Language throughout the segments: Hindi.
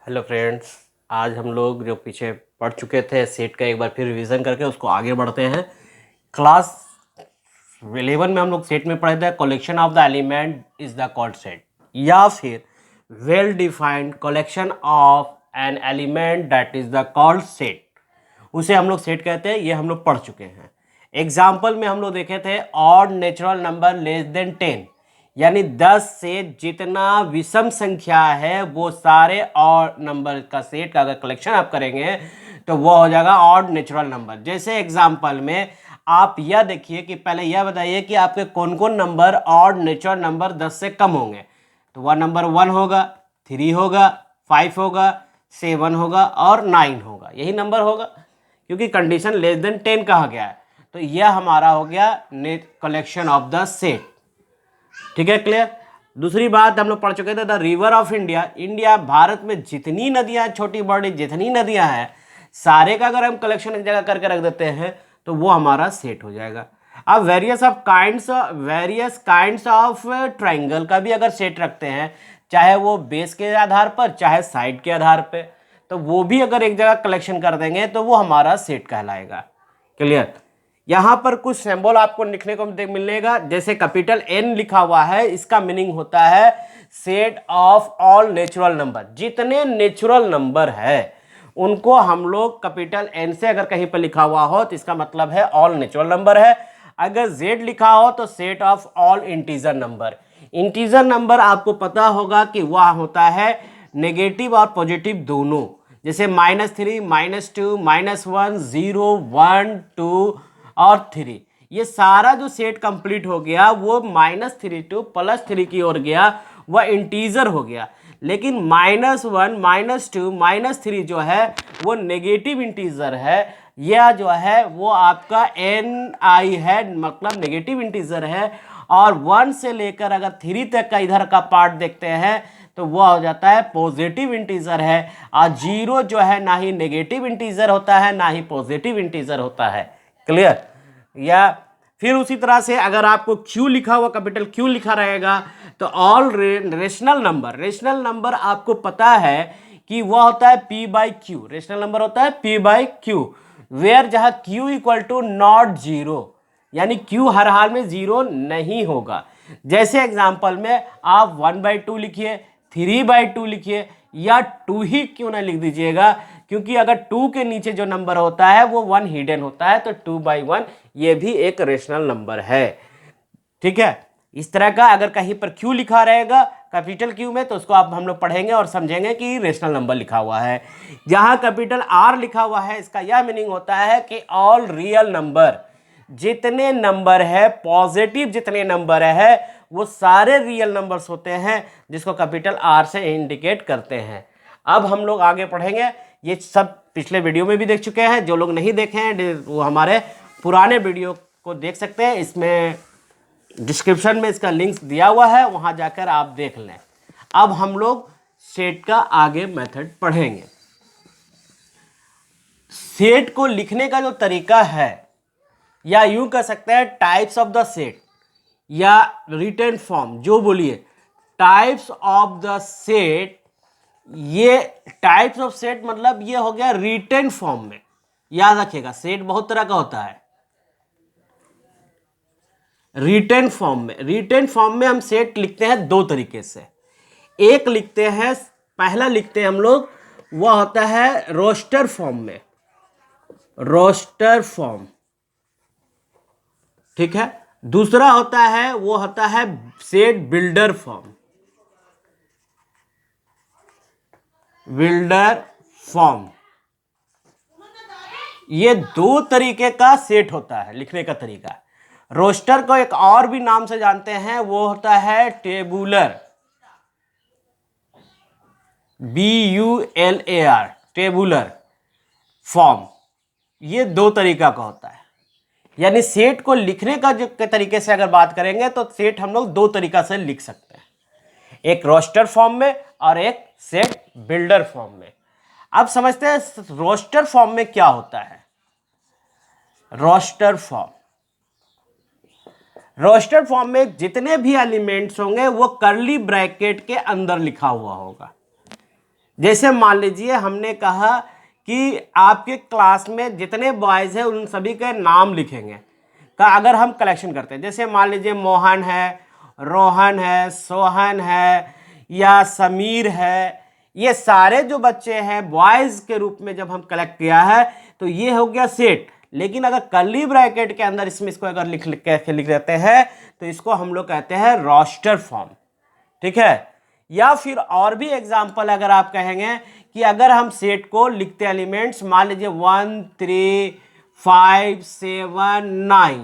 Hello friends. आज हम लोग जो पीछे पढ़ चुके थे सेट का एक बार फिर रिवीजन करके उसको आगे बढ़ते हैं। क्लास 11 में हम लोग सेट में पढ़े थे collection of the element is the called set, या फिर well defined collection of an element that is the called set. उसे हम लोग सेट कहते हैं, ये हम लोग पढ़ चुके हैं। एग्जाम्पल में हम लोग देखे थे odd natural number less than 10, यानी 10 से जितना विषम संख्या है वो सारे ऑड नंबर का सेट का अगर कलेक्शन आप करेंगे तो वो हो जाएगा ऑड नेचुरल नंबर। जैसे एग्जाम्पल में आप यह देखिए कि पहले यह बताइए कि आपके कौन कौन नंबर ऑड नेचुरल नंबर 10 से कम होंगे। तो वह नंबर 1 होगा, 3 होगा, 5 होगा, 7 होगा और 9 होगा। यही नंबर होगा क्योंकि कंडीशन लेस देन 10 कहा गया है। तो यह हमारा हो गया कलेक्शन ऑफ द सेट। ठीक है, क्लियर। दूसरी बात हम लोग पढ़ चुके थे the river of India. India Bharat में जितनी नदियां छोटी बड़ी जितनी नदियां हैं सारे का अगर हम कलेक्शन एक जगह करके रख देते हैं तो वो हमारा सेट हो जाएगा। अब वेरियस काइंड्स ऑफ ट्राइंगल का भी अगर सेट रखते हैं, चाहे वो बेस के आधार पर चाहे साइड के आधार पे, तो वो भी अगर एक जगह कलेक्शन कर देंगे तो वो हमारा सेट कहलाएगा। क्लियर। यहां पर कुछ सिंबल आपको लिखने को मिलेगा, जैसे कैपिटल N लिखा हुआ है, इसका मीनिंग होता है set of all natural number. जितने नेचुरल नंबर है उनको हम लोग कैपिटल N से अगर कहीं पर लिखा हुआ हो तो इसका मतलब है ऑल नेचुरल नंबर है। अगर Z लिखा हो तो set of all integer number. Integer number आपको पता होगा कि वह होता है नेगेटिव और पॉजिटिव दोनों, जैसे -3, -2, -1, 0, 1, 2 और 3। ये सारा जो सेट कंप्लीट हो गया वो -3 to +3 की ओर गया, वह इंटीजर हो गया। लेकिन -1, -2, -3 जो है वो नेगेटिव इंटीजर है। यह जो है वो आपका Ni है, मतलब नेगेटिव इंटीजर है। और 1 से लेकर अगर 3 तक का इधर का पार्ट देखते हैं तो वह हो जाता है पॉजिटिव इंटीजर है। और 0 जो है ना ही नेगेटिव इंटीजर होता है ना ही पॉजिटिव इंटीजर होता है। क्लियर। या फिर उसी तरह से अगर आपको Q लिखा हुआ, कैपिटल Q लिखा रहेगा तो ऑल रेशनल नंबर आपको पता है कि वह होता है P/Q। रेशनल नंबर होता है P/Q, वेयर जहां Q इक्वल टू नॉट 0, यानी Q हर हाल में 0 नहीं होगा। जैसे एग्जांपल में आप 1/2 लिखिए, 3/2 लिखिए, या 2 ही क्यों ना लिख दीजिएगा, क्योंकि अगर 2 के नीचे जो नंबर होता है वो 1 हिडन होता है। तो 2/1 ये भी एक रेशनल नंबर है। ठीक है। इस तरह का अगर कहीं पर Q लिखा रहेगा कैपिटल Q में तो उसको आप हम लोग पढ़ेंगे और समझेंगे कि रेशनल नंबर लिखा हुआ है। जहां कैपिटल R लिखा हुआ है इसका यह मीनिंग होता है कि ऑल रियल नंबर, जितने नंबर है पॉजिटिव जितने नंबर है वो सारे रियल नंबर्स होते हैं, जिसको कैपिटल R से इंडिकेट करते हैं। अब हम लोग आगे पढ़ेंगे। ये सब पिछले वीडियो में भी देख चुके हैं, जो लोग नहीं देखे हैं वो हमारे पुराने वीडियो को देख सकते हैं। इसमें डिस्क्रिप्शन में इसका लिंक दिया हुआ है, वहां जाकर आप देख लें। अब हम लोग सेट का आगे मेथड पढ़ेंगे। सेट को लिखने का जो तरीका है, या यूं कह सकते हैं टाइप्स ऑफ द सेट या रिटन फॉर्म, जो बोलिए टाइप्स ऑफ द सेट। ये टाइप्स ऑफ सेट मतलब ये हो गया रिटन फॉर्म में। याद रखिएगा सेट बहुत तरह का होता है। रिटन फॉर्म में हम सेट लिखते हैं दो तरीके से। एक लिखते हैं, पहला लिखते हैं हम लोग, वह होता है रोस्टर फॉर्म में, रोस्टर फॉर्म। ठीक है। दूसरा होता है वो होता है set builder form, builder form. ये दो तरीके का सेट होता है लिखने का तरीका। रोस्टर को एक और भी नाम से जानते हैं, वो होता है टेबुलर, BULAR, टेबुलर फॉर्म। ये दो तरीका का होता है। यानी सेट को लिखने का जो के तरीके से अगर बात करेंगे तो सेट हम लोग दो तरीका से लिख सकते हैं, एक रोस्टर फॉर्म में और एक सेट बिल्डर फॉर्म में। अब समझते हैं रोस्टर फॉर्म में क्या होता है। रोस्टर फॉर्म में जितने भी एलिमेंट्स होंगे वो कर्ली ब्रैकेट के अंदर लिखा हुआ होगा। जैसे मान लीजिए हमने कहा कि आपके क्लास में जितने बॉयज़ हैं उन सभी के नाम लिखेंगे का अगर हम कलेक्शन करते हैं, जैसे मान लीजिए मोहन है, रोहन है, सोहन है या समीर है, ये सारे जो बच्चे हैं बॉयज़ के रूप में जब हम कलेक्ट किया है तो ये हो गया सेट। लेकिन अगर कर्ली ब्रैकेट के अंदर इसमें इसको अगर लिख देते हैं तो इसको हम लोग कहते हैं रोस्टर फॉर्म, ठीक है। या फिर और भी एग्जाम्पल अगर आप कहेंगे कि अगर हम सेट को लिखते एलिमेंट्स मान लीजिए 1 3 5 7 9,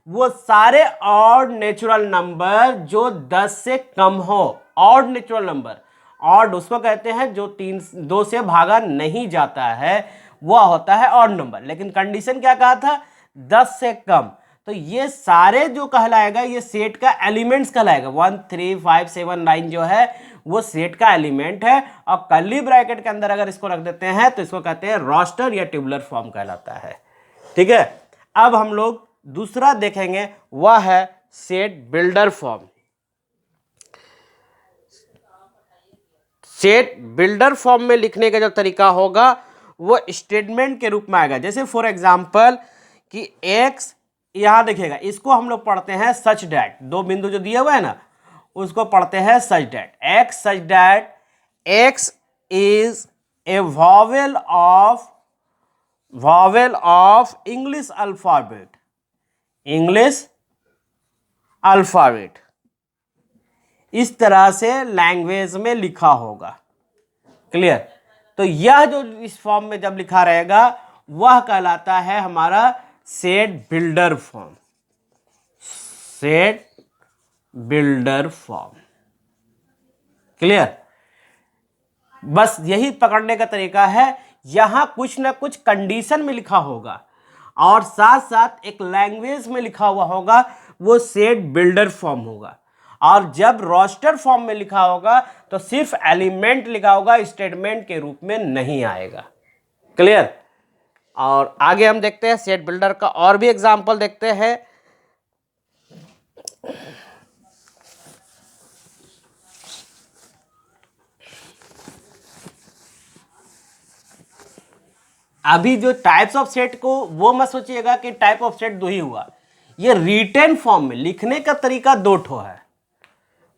वो सारे ऑड नेचुरल नंबर जो 10 से कम हो, ऑड नेचुरल नंबर, ऑड उसको कहते हैं जो 2 से भागा नहीं जाता है, वह होता है ऑड नंबर। लेकिन कंडीशन क्या कहा था, 10 से कम। तो ये सारे जो कहलाएगा ये सेट का एलिमेंट्स कहलाएगा। 1 3 5 7 9 जो है वो सेट का एलिमेंट है। और कर्ली ब्रैकेट के अंदर अगर इसको रख देते हैं तो इसको कहते हैं रोस्टर या ट्यूबुलर फॉर्म कहलाता है, ठीक है। अब हम लोग दूसरा देखेंगे, वह है set builder form. Set builder form में लिखने का जो तरीका होगा वो स्टेटमेंट के रूप में आएगा। जैसे फॉर एग्जांपल कि x, यहां देखिएगा इसको हम लोग पढ़ते हैं सच डैट, 2 बिंदु जो दिए हुए है ना उसको पढ़ते हैं such that, x such that x is a vowel of English alphabet, English alphabet. इस तरह से लैंग्वेज में लिखा होगा, क्लियर। तो यह जो इस फॉर्म में जब लिखा रहेगा वह कहलाता है हमारा set builder form, set builder form, clear. बस यही पकड़ने का तरीका है, यहां कुछ ना कुछ कंडीशन में लिखा होगा और साथ साथ एक लैंग्वेज में लिखा हुआ होगा, वो सेट बिल्डर फॉर्म होगा। और जब रोस्टर फॉर्म में लिखा होगा तो सिर्फ एलिमेंट लिखा होगा, स्टेटमेंट के रूप में नहीं आएगा, क्लियर। और आगे हम देखते हैं सेट बिल्डर का और भी एग्जांपल देखते हैं। अभी जो टाइप्स ऑफ सेट को वो मत सोचिएगा कि टाइप ऑफ सेट 2 ही हुआ, ये रिटन फॉर्म में लिखने का तरीका 2 ठो है,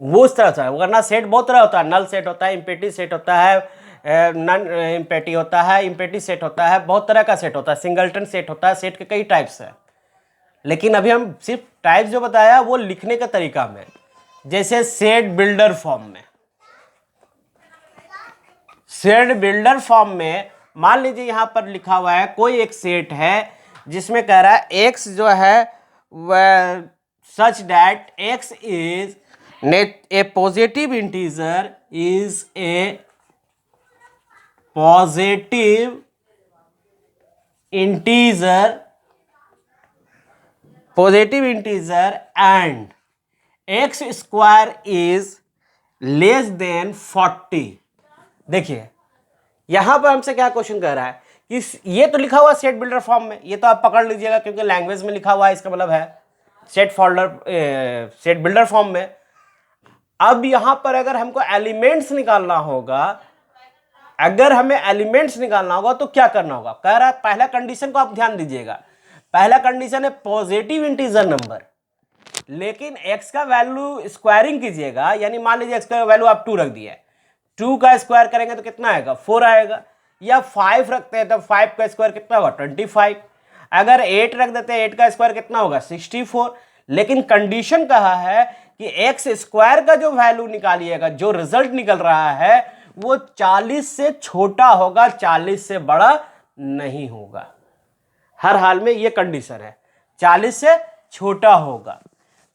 वो उस तरह से। वरना सेट बहुत तरह होता है, नल सेट होता है, इम्पेटी सेट होता है, नन इम्पेटी होता है, इम्पेटी सेट होता है, बहुत तरह का सेट होता है, सिंगलटन सेट होता है, सेट के कई टाइप्स है। लेकिन अभी हम सिर्फ टाइप्स जो बताया वो लिखने का तरीका में। जैसे सेट बिल्डर फॉर्म में, सेट बिल्डर फॉर्म में मान लीजिए यहां पर लिखा हुआ है कोई एक सेट है जिसमें कह रहा है x जो है वह such that x is a positive integer, is a positive integer, positive integer and x square is less than 40। देखिए यहां पर हमसे क्या क्वेश्चन कर रहा है कि ये तो लिखा हुआ सेट बिल्डर फॉर्म में, ये तो आप पकड़ लीजिएगा क्योंकि लैंग्वेज में लिखा हुआ है, इसका मतलब है सेट बिल्डर फॉर्म में। अब यहां पर अगर हमको एलिमेंट्स निकालना होगा, अगर हमें एलिमेंट्स निकालना होगा तो क्या करना होगा। कह रहा है पहला कंडीशन को आप ध्यान दीजिएगा, पहला कंडीशन है पॉजिटिव इंटीजर नंबर, लेकिन x का वैल्यू स्क्वायरिंग कीजिएगा, यानी मान लीजिए x का वैल्यू आप 2 रख दिया, 2 का स्क्वायर करेंगे तो कितना आएगा 4 आएगा, या 5 रखते हैं तो 5 का स्क्वायर कितना होगा 25, अगर 8 रख देते हैं 8 का स्क्वायर कितना होगा 64। लेकिन कंडीशन कहा है कि एक्स स्क्वायर का जो वैल्यू निकालिएगा, जो रिजल्ट निकल रहा है वो 40 से छोटा होगा, 40 से बड़ा नहीं होगा। हर हाल में ये कंडीशन है, 40 से छोटा होगा।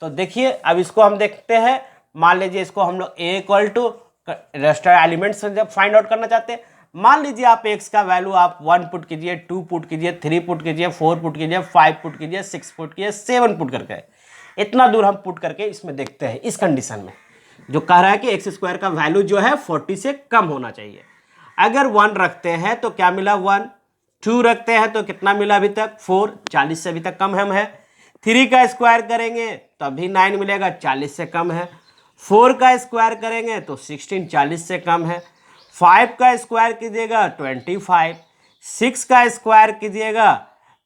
तो देखिए अब इसको हम देखते हैं, मान लीजिए इसको हम लोग a equal to register element से जब फाइंड आउट करना चाहते हैं, मान लीजिए आप x का वैल्यू आप 1 पुट कीजिए, 2 पुट कीजिए, 3 पुट कीजिए, 4 पुट कीजिए, 5 पुट कीजिए, 6 पुट कीजिए, 7 पुट करके, इतना दूर हम पुट करके इसमें देखते हैं। इस कंडीशन में जो कह रहा है कि एक्स स्क्वायर का वैल्यू जो है 40 से कम होना चाहिए। अगर 1 रखते हैं तो क्या मिला 1, 2 रखते हैं तो कितना मिला अभी तक 4, 40 से अभी तक कम हम है। 3 का स्क्वायर करेंगे तो अभी 9 मिलेगा, 40 से कम है। 4 का स्क्वायर करेंगे तो 16, 40 से कम है। 5 का स्क्वायर कीजिएगा 25, 6 का स्क्वायर कीजिएगा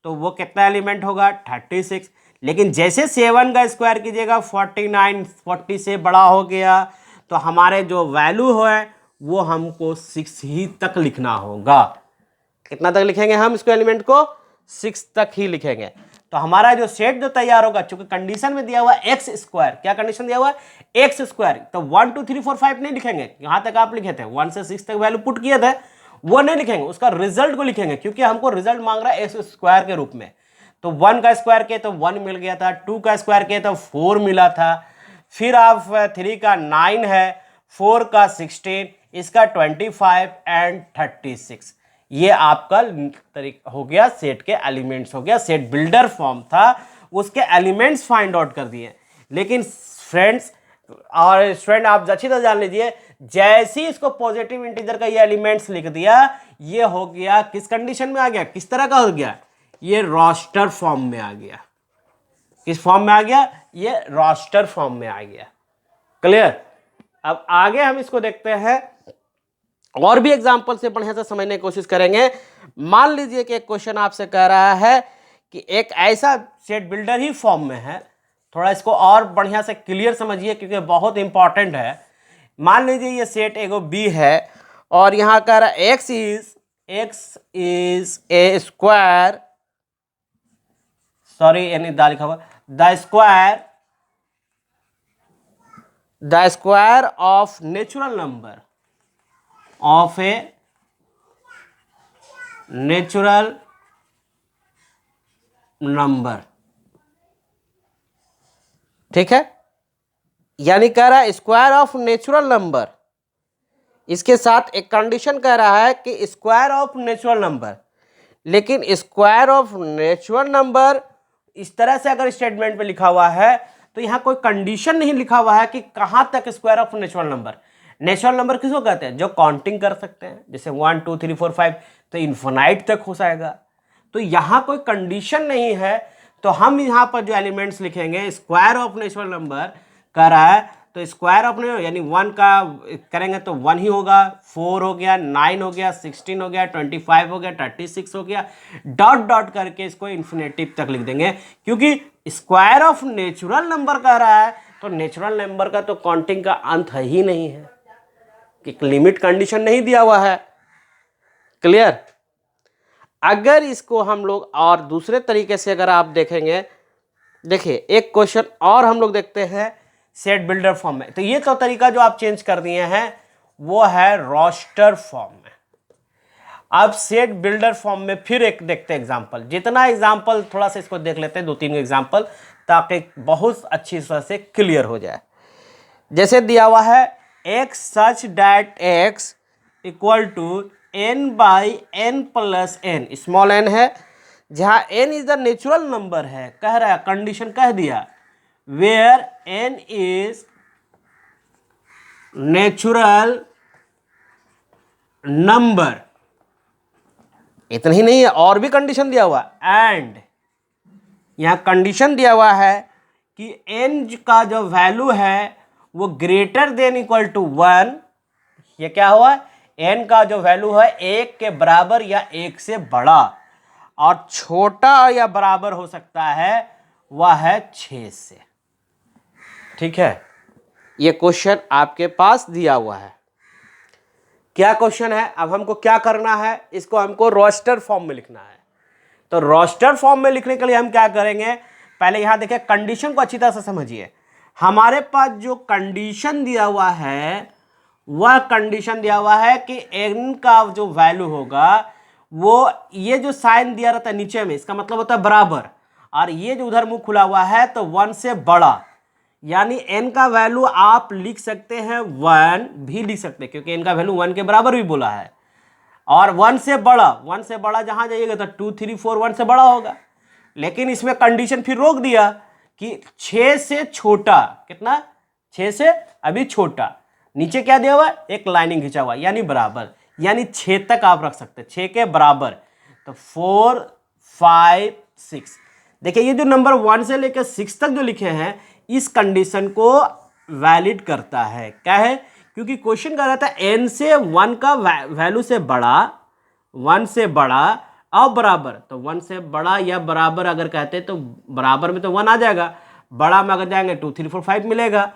तो वो कितना एलिमेंट होगा 36। लेकिन जैसे 7 का स्क्वायर कीजिएगा 49, 40 से बड़ा हो गया तो हमारे जो वैल्यू है वो हमको 6 ही तक लिखना होगा। कितना तक लिखेंगे हम इसको एलिमेंट को 6 तक ही लिखेंगे। तो हमारा जो सेट जो तैयार होगा, चूंकि कंडीशन में दिया हुआ एक्स स्क्वायर, क्या कंडीशन दिया हुआ है एक्स स्क्वायर, तो 1 2 3 4 5 नहीं लिखेंगे, यहां तक आप लिखे थे 1 से 6 तक वैल्यू पुट किए थे वो नहीं लिखेंगे, उसका रिजल्ट को लिखेंगे क्योंकि हमको रिजल्ट मांग रहा है एक्स स्क्वायर के रूप में। तो 1 का स्क्वायर किए तो 1 मिल गया था, 2 का स्क्वायर किए तो 4 मिला था, फिर आप 3 का 9 है, 4 का 16, इसका 25 एंड 36। ये आपका तरीका हो गया, सेट के एलिमेंट्स हो गया, सेट बिल्डर फॉर्म था, उसके एलिमेंट्स फाइंड आउट कर दिए। लेकिन फ्रेंड्स और स्टूडेंट आप अच्छी तरह जान लीजिए, जैसे ही इसको पॉजिटिव इंटीजर का ये एलिमेंट्स लिख दिया, ये हो गया किस कंडीशन में आ गया, किस तरह का हो गया, ये रोस्टर फॉर्म में आ गया। किस फॉर्म में आ गया, ये रोस्टर फॉर्म में आ गया। क्लियर। अब आगे हम इसको देखते हैं और भी एग्जांपल से बढ़िया से समझने की कोशिश करेंगे। मान लीजिए कि एक क्वेश्चन आपसे कह रहा है कि एक ऐसा सेट बिल्डर ही फॉर्म में है, थोड़ा इसको और बढ़िया से क्लियर समझिए क्योंकि बहुत इंपॉर्टेंट है। मान लीजिए ये सेट एगो बी है और यहां कह रहा है x is a square, sorry यानी दा लिखा हुआ, the square of natural number of a natural number। ठीक है, यानी कह रहा है स्क्वायर ऑफ नेचुरल नंबर, इसके साथ एक कंडीशन कह रहा है कि स्क्वायर ऑफ नेचुरल नंबर। लेकिन स्क्वायर ऑफ नेचुरल नंबर इस तरह से अगर स्टेटमेंट में लिखा हुआ है तो यहां कोई कंडीशन नहीं लिखा हुआ है कि कहां तक square of natural number. Natural number किसको कहते हैं, जो काउंटिंग कर सकते हैं, जैसे 1 2 3 4 5 तो इन्फिनाइट तक हो जाएगा। तो यहाँ कोई कंडीशन नहीं है, तो हम यहाँ पर जो एलिमेंट्स लिखेंगे स्क्वायर ऑफ नेचुरल नंबर कर रहा है, तो स्क्वायर ऑफ यानी 1 का करेंगे तो 1 ही होगा, 4 हो गया, 9 हो गया, 16 हो गया, 25 हो गया, 36 हो गया, डॉट डॉट करके इसको इन्फिनेटिव तक लिख देंगे क्योंकि स्क्वायर ऑफ नेचुरल नंबर कह रहा है। तो नेचुरल नंबर का तो काउंटिंग का अंत है ही नहीं है, कि लिमिट कंडीशन नहीं दिया हुआ है। क्लियर। अगर इसको हम लोग और दूसरे तरीके से अगर आप देखेंगे, देखिए एक क्वेश्चन और हम लोग देखते हैं सेट बिल्डर फॉर्म में। तो ये तो तरीका जो आप चेंज कर दिए हैं वो है रोस्टर फॉर्म में। अब सेट बिल्डर फॉर्म में फिर एक देखते हैं एग्जांपल, जितना एग्जांपल थोड़ा सा इसको देख लेते हैं 2-3 एग्जांपल, ताकि बहुत अच्छी तरह से क्लियर हो जाए। जैसे दिया हुआ है x such that x equal to n by n plus n, small n है, जहां n is the natural number है, कह रहा है कंडीशन कह दिया where n is natural number. इतना ही नहीं है, और भी कंडीशन दिया हुआ, एंड यहां कंडीशन दिया हुआ है कि n का जो वैल्यू है वो ग्रेटर देन इक्वल टू 1। ये क्या हुआ, n का जो वैल्यू है 1 के बराबर या 1 से बड़ा, और छोटा या बराबर हो सकता है वह है 6 से। ठीक है, ये क्वेश्चन आपके पास दिया हुआ है। क्या क्वेश्चन है, अब हमको क्या करना है, इसको हमको रोस्टर फॉर्म में लिखना है। तो रोस्टर फॉर्म में लिखने के लिए हम क्या करेंगे, पहले यहां देखिए कंडीशन को अच्छी तरह से समझिए। हमारे पास जो कंडीशन दिया हुआ है वह कंडीशन दिया हुआ है कि n का जो वैल्यू होगा वो, ये जो साइन दिया रहता है नीचे में, इसका मतलब होता है बराबर, और ये जो उधर मुंह खुला हुआ है तो 1 से बड़ा, यानी n का वैल्यू आप लिख सकते हैं 1 भी लिख सकते हैं क्योंकि n का वैल्यू 1 के बराबर भी बोला है, और 1 से बड़ा जहां जाइएगा तो 2 3 4 1 से बड़ा होगा। लेकिन इसमें कंडीशन फिर रोक दिया कि 6 से छोटा, कितना, 6 से अभी छोटा, नीचे क्या दिया हुआ, एक लाइनिंग खींचा हुआ यानी बराबर, यानी 6 तक आप रख सकते हैं, 6 के बराबर। तो 4 5 6, देखिए ये जो नंबर 1 से लेकर 6 तक जो लिखे हैं इस कंडीशन को वैलिड करता है। क्या है क्योंकि क्वेश्चन कर रहा था n से 1 का वैल्यू से बड़ा, 1 से बड़ा और बराबर, तो 1 से बड़ा या बराबर अगर कहते तो बराबर में तो 1 आ जाएगा, बड़ा में अगर जाएंगे 2 3 4 5 मिलेगा।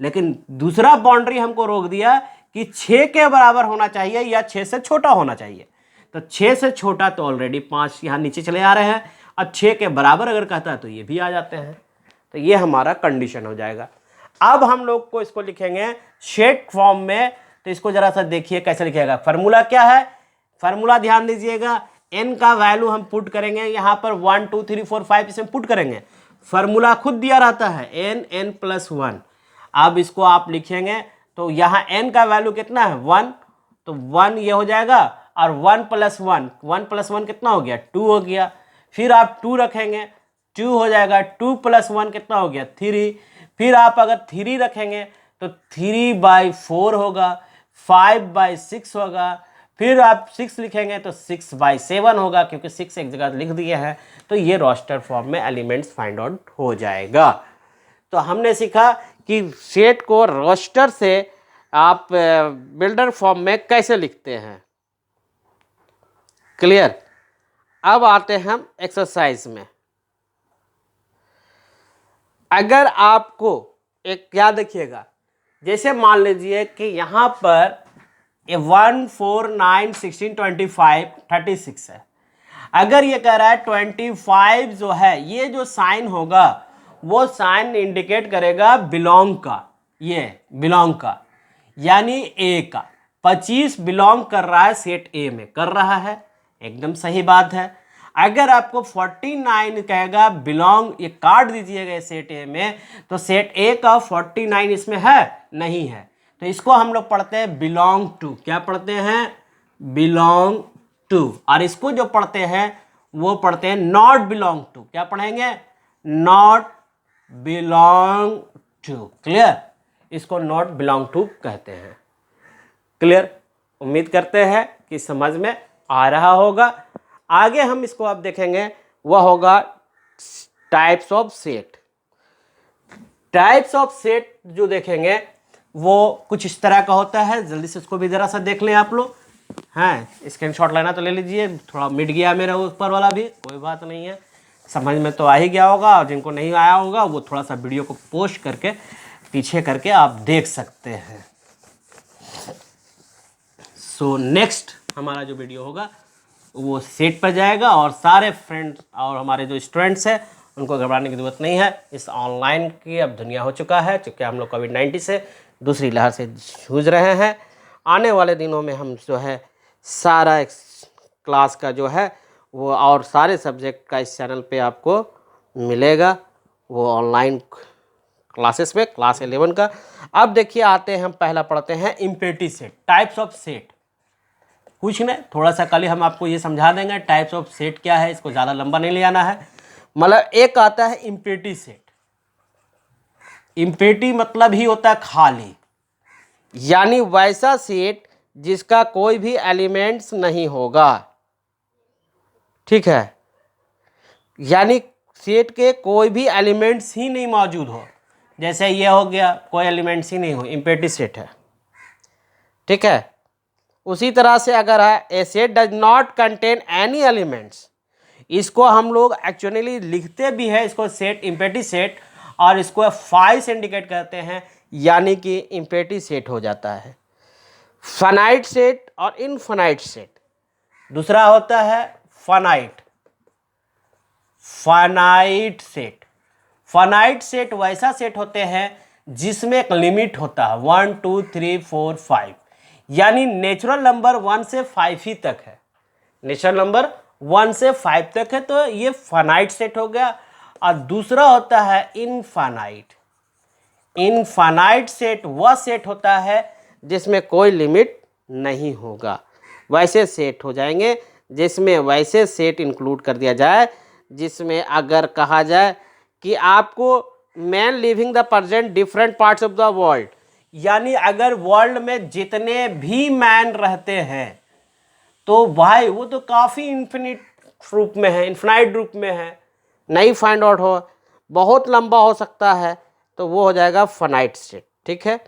लेकिन दूसरा बाउंड्री हमको रोक दिया कि 6 के बराबर होना चाहिए या 6 से छोटा होना चाहिए। तो 6 से छोटा तो ऑलरेडी 5 यहाँ नीचे चले आ रहे हैं, और 6 के बराबर अगर कहता है तो ये भी आ जाते हैं। तो ये हमारा कंडीशन हो जाएगा। अब हम लोग को इसको लिखेंगे सेट फॉर्म में। तो इसको जरा सा देखिए कैसे लिखेगा। फार्मूला क्या है, फार्मूला ध्यान दीजिएगा, n का वैल्यू हम पुट करेंगे यहाँ पर 1 2 3 4 5 इसमें पुट करेंगे। फार्मूला खुद दिया रहता है n प्लस 1। अब इसको आप लिखेंगे तो यहाँ n का वैल्यू कितना है 1, तो 1 ये हो जाएगा, और 1 प्लस 1 कितना हो गया 2 हो गया। फिर आप 2 रखेंगे 2 हो जाएगा, 2 प्लस 1 कितना हो गया 3। फिर आप अगर 3 रखेंगे तो 3/4 होगा, 5/6 होगा। फिर आप 6 लिखेंगे तो 6/7 होगा, क्योंकि 6 एक जगह लिख दिए हैं। तो ये रोस्टर फॉर्म में एलिमेंट्स फाइंड आउट हो जाएगा। तो हमने सीखा कि सेट को रोस्टर से आप बिल्डर फॉर्म में कैसे लिखते हैं। क्लियर। अब आते हैं हम एक्सरसाइज में। अगर आपको एक क्या देखिएगा, जैसे मान लीजिए कि यहाँ पर 1 4 9 16 25 36 है। अगर ये कह रहा है 25 जो है, ये जो साइन होगा वो साइन इंडिकेट करेगा बिलोंग का, ये बिलोंग का यानी ए का। 25 बिलोंग कर रहा है सेट ए में, कर रहा है, एकदम सही बात है। अगर आपको 49 कहेगा बिलोंग, ये काट दीजिएगा सेट ए में, तो सेट ए का 49 इसमें है नहीं है, तो इसको हम लोग पढ़ते हैं बिलोंग टू। क्या पढ़ते हैं, बिलोंग टू। और इसको जो पढ़ते हैं वो पढ़ते हैं नॉट बिलोंग टू। क्या पढ़ेंगे, नॉट बिलोंग टू। क्लियर, इसको नॉट बिलोंग टू कहते हैं। क्लियर, उम्मीद करते हैं कि समझ में आ रहा होगा। आगे हम इसको अब देखेंगे, वह होगा types of set. Types of set जो देखेंगे वो कुछ इस तरह का होता है। जल्दी से इसको भी जरा सा देख लें आप लोग। हैं, स्क्रीनशॉट लेना तो ले लीजिए। थोड़ा मिट गया मेरा ऊपर वाला भी, कोई बात नहीं है, समझ में तो आ ही गया होगा। और जिनको नहीं आया होगा वो थोड़ा सा वीडियो को पोस्ट करके पीछे करके आप देख सकते हैं। सो नेक्स्ट हमारा जो वीडियो होगा वो सेट पर जाएगा, और सारे फ्रेंड्स और हमारे जो स्टूडेंट्स हैं उनको घबराने की जरूरत नहीं है। इस ऑनलाइन की अब दुनिया हो चुका है, चूँकि हम लोग कोविड-19 से दूसरी लहर से जूझ रहे हैं। आने वाले दिनों में हम जो है सारा क्लास का जो है वो और सारे सब्जेक्ट का इस चैनल पे आपको मिलेगा, वो ऑनलाइन क्लासेस में, क्लास 11 का। अब देखिए आते हैं, हम पहला पढ़ते हैं empty set, types of set. कुछ नहीं, थोड़ा सा कल ही हम आपको ये समझा देंगे टाइप्स ऑफ सेट क्या है, इसको ज़्यादा लंबा नहीं ले आना है। मतलब एक आता है इम्पेटी सेट। इम्पेटी मतलब ही होता है खाली, यानी वैसा सेट जिसका कोई भी एलिमेंट्स नहीं होगा। ठीक है, यानी सेट के कोई भी एलिमेंट्स ही नहीं मौजूद हो। जैसे ये हो गया, कोई एलिमेंट्स ही नहीं हो, इम्पेटी सेट है। ठीक है, उसी तरह से अगर है a set does not contain any elements, इसको हम लोग एक्चुअली लिखते भी है इसको सेट, इम्पेटी सेट, और इसको फाई से इंडिकेट करते हैं, यानी कि इम्पेटी सेट हो जाता है। फाइनाइट सेट और इनफाइनाइट सेट। दूसरा होता है finite, finite set. Finite set वैसा सेट होते हैं जिसमें एक लिमिट होता है 1 2 3 4 5, यानी नेचुरल नंबर 1 से 5 ही तक है। नेचुरल नंबर 1 से 5 तक है, तो ये फाइनाइट सेट हो गया। और दूसरा होता है इनफाइनाइट। इनफाइनाइट सेट वह सेट होता है जिसमें कोई लिमिट नहीं होगा। वैसे सेट हो जाएंगे जिसमें वैसे सेट इंक्लूड कर दिया जाए जिसमें अगर कहा जाए कि आपको man living the present different parts of the world, यानी अगर वर्ल्ड में जितने भी मैन रहते हैं तो भाई वो तो काफ़ी इन्फिनिट रूप में है, इन्फिनाइट रूप में है, नहीं फाइंड आउट हो, बहुत लंबा हो सकता है, तो वो हो जाएगा फाइनाइट सेट। ठीक है,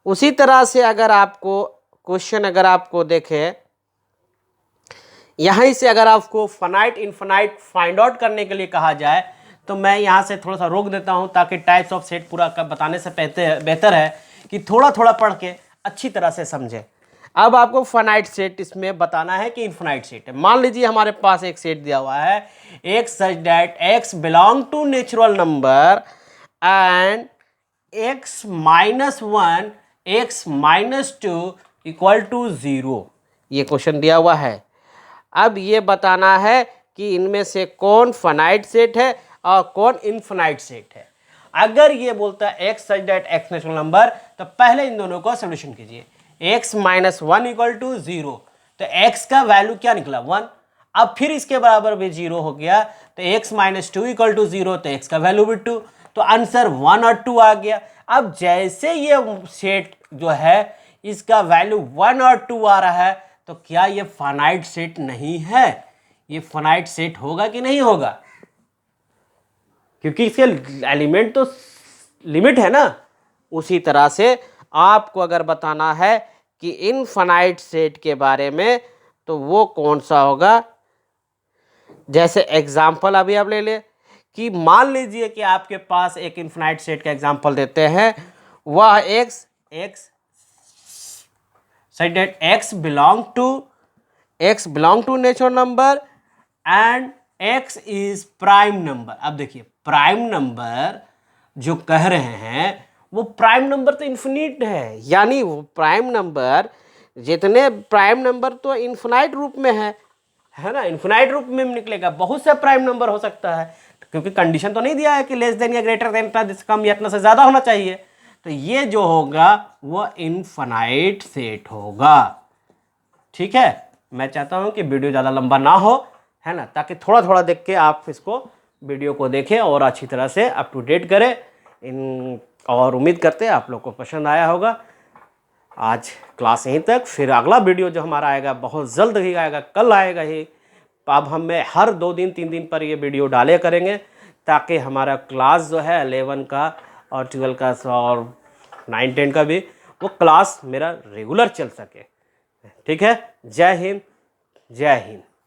उसी तरह से अगर आपको क्वेश्चन अगर आपको देखें, यहीं से अगर आपको फाइनाइट इनफाइनाइट फाइंड आउट करने के लिए कहा जाए तो मैं यहाँ से थोड़ा सा रोक देता हूँ, ताकि टाइप्स ऑफ सेट पूरा बताने से बेहतर है कि थोड़ा थोड़ा पढ़ के अच्छी तरह से समझें। अब आपको फाइनाइट सेट इसमें बताना है कि इनफाइनाइट सेट है। मान लीजिए हमारे पास एक सेट दिया हुआ है, x such that x belong to natural number and x minus 1 x minus 2 equal to 0। ये क्वेश्चन दिया हुआ है। अब ये बताना है कि इनमें से कौन फाइनाइट सेट है और कौन इनफाइनाइट सेट है। अगर ये बोलता है x such that x natural number, तो पहले इन दोनों को सोल्यूशन कीजिए। एक्स माइनस 1 इक्वल टू 0, तो एक्स का वैल्यू क्या निकला 1। अब फिर इसके बराबर भी 0 हो गया, तो एक्स माइनस 2 इक्वल टू 0, तो एक्स का वैल्यू भी 2, तो आंसर 1 और 2 आ गया। अब जैसे ये सेट जो है इसका वैल्यू 1 और 2 आ रहा है, तो क्या ये फाइनाइट सेट नहीं है? ये फाइनाइट सेट होगा कि नहीं होगा? क्योंकि इसके एलिमेंट तो लिमिट है ना। उसी तरह से आपको अगर बताना है कि इनफाइनाइट सेट के बारे में, तो वो कौन सा होगा। जैसे एग्जाम्पल अभी आप ले ले कि मान लीजिए कि आपके पास एक इनफाइनाइट सेट का एग्जाम्पल देते हैं, वह x such that x belong to natural number and x is prime number. अब देखिए प्राइम नंबर जो कह रहे हैं वो प्राइम नंबर तो इन्फिनिट है, यानी वो प्राइम नंबर जितने प्राइम नंबर तो इन्फिनाइट रूप में है ना, इन्फिनाइट रूप में निकलेगा। बहुत से प्राइम नंबर हो सकता है, क्योंकि कंडीशन तो नहीं दिया है कि लेस देन या ग्रेटर देन, कम या इतना से ज्यादा होना चाहिए। तो ये जो होगा वो इनफाइनाइट सेट होगा। ठीक है, मैं चाहता हूं कि वीडियो ज़्यादा लंबा ना हो, है ना, ताकि थोड़ा थोड़ा देख के आप इसको वीडियो को देखें और अच्छी तरह से अप टू डेट करें। और उम्मीद करते हैं आप लोग को पसंद आया होगा। आज क्लास यहीं तक, फिर अगला वीडियो जो हमारा आएगा बहुत जल्द ही आएगा, कल आएगा ही। अब हमें हर 2 दिन 3 दिन पर ये वीडियो डाले करेंगे, ताकि हमारा क्लास जो है 11 का और 12 का और 9 10 का भी वो क्लास मेरा रेगुलर चल सके। ठीक है, जय हिंद, जय हिंद।